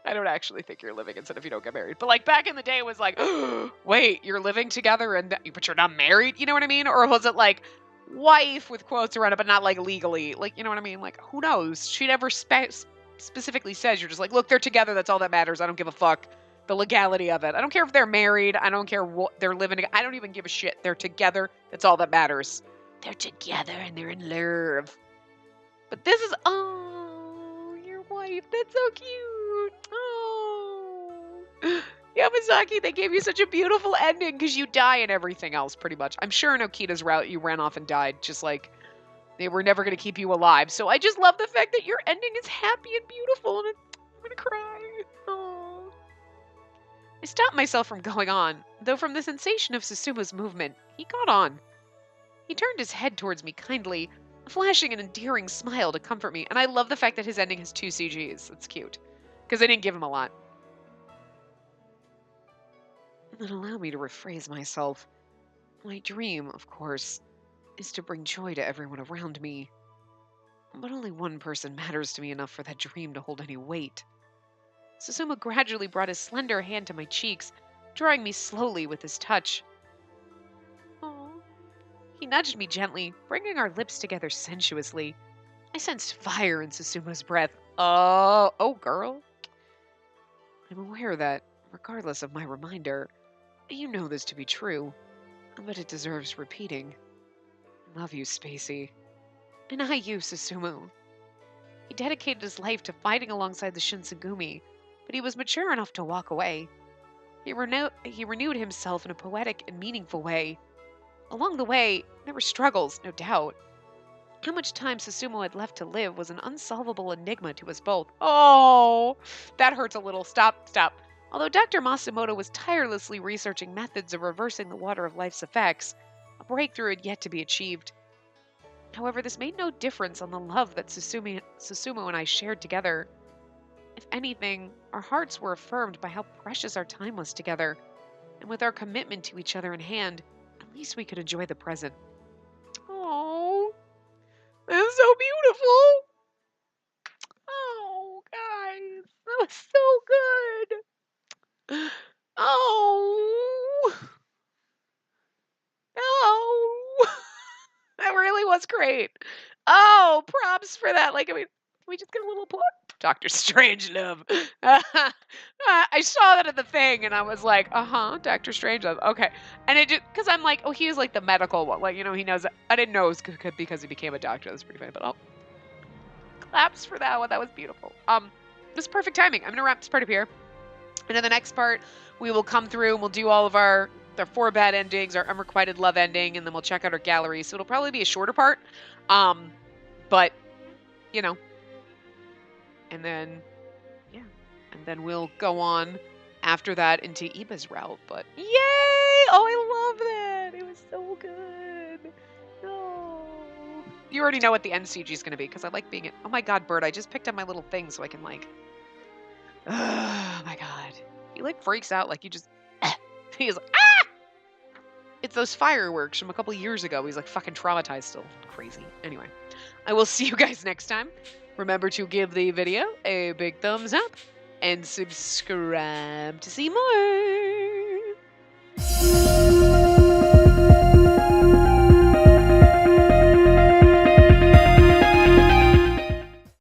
I don't actually think you're living in sin if you don't get married. But, like, back in the day, it was like, wait, you're living together but you're not married? You know what I mean? Or was it, like, wife with quotes around it, but not, like, legally? Like, you know what I mean? Like, who knows? She never specifically says. You're just like, look, they're together. That's all that matters. I don't give a fuck. The legality of it. I don't care if they're married. I don't care what they're living together. I don't even give a shit. They're together. That's all that matters. They're together and they're in love. But this is, oh, your wife. That's so cute. Oh. Yamazaki, they gave you such a beautiful ending because you die and everything else, pretty much. I'm sure in Okita's route, you ran off and died, just like they were never going to keep you alive. So I just love the fact that your ending is happy and beautiful, and I'm going to cry. Oh. I stopped myself from going on, though from the sensation of Susumu's movement, he got on. He turned his head towards me kindly, flashing an endearing smile to comfort me, and I love the fact that his ending has 2 CGs. That's cute, because they didn't give him a lot. Then allow me to rephrase myself. My dream, of course, is to bring joy to everyone around me. But only one person matters to me enough for that dream to hold any weight. Susumu gradually brought his slender hand to my cheeks, drawing me slowly with his touch. Oh. He nudged me gently, bringing our lips together sensuously. I sensed fire in Susumu's breath. Oh, girl. I'm aware that, regardless of my reminder, you know this to be true, but it deserves repeating. I love you, Spacey. And I you, Susumu. He dedicated his life to fighting alongside the Shinsengumi, but he was mature enough to walk away. He renewed himself in a poetic and meaningful way. Along the way, there were struggles, no doubt. How much time Susumu had left to live was an unsolvable enigma to us both. Oh, that hurts a little. Stop. Although Dr. Masumoto was tirelessly researching methods of reversing the water of life's effects, a breakthrough had yet to be achieved. However, this made no difference on the love that Susumu and I shared together. If anything, our hearts were affirmed by how precious our time was together, and with our commitment to each other in hand, at least we could enjoy the present. Oh, this is so beautiful. Oh, guys, that was so good. Oh, that really was great. Oh, props for that. Like, I mean, can we just get a little plug? Doctor Strangelove. I saw that at the thing, and I was like, Doctor Strangelove. Okay. And it just, because I'm like, oh, he was like the medical one. Like, you know, he knows. I didn't know it was because he became a doctor. That's pretty funny. But oh, claps for that one. That was beautiful. This is perfect timing. I'm going to wrap this part up here. And in the next part, we will come through and we'll do all of our There are 4 bad endings, our unrequited love ending, and then we'll check out our gallery. So it'll probably be a shorter part. But, you know. And then, yeah. And then we'll go on after that into Eba's route. But, yay! Oh, I love that. It was so good. No. You already know what the end CG is going to be, because I like being it. Oh my god, Bird, I just picked up my little thing so I can, like... Oh my god. He, like, freaks out, like, he just... He's like, ah! It's those fireworks from a couple years ago. He's, like, fucking traumatized still. Crazy. Anyway, I will see you guys next time. Remember to give the video a big thumbs up and subscribe to see more.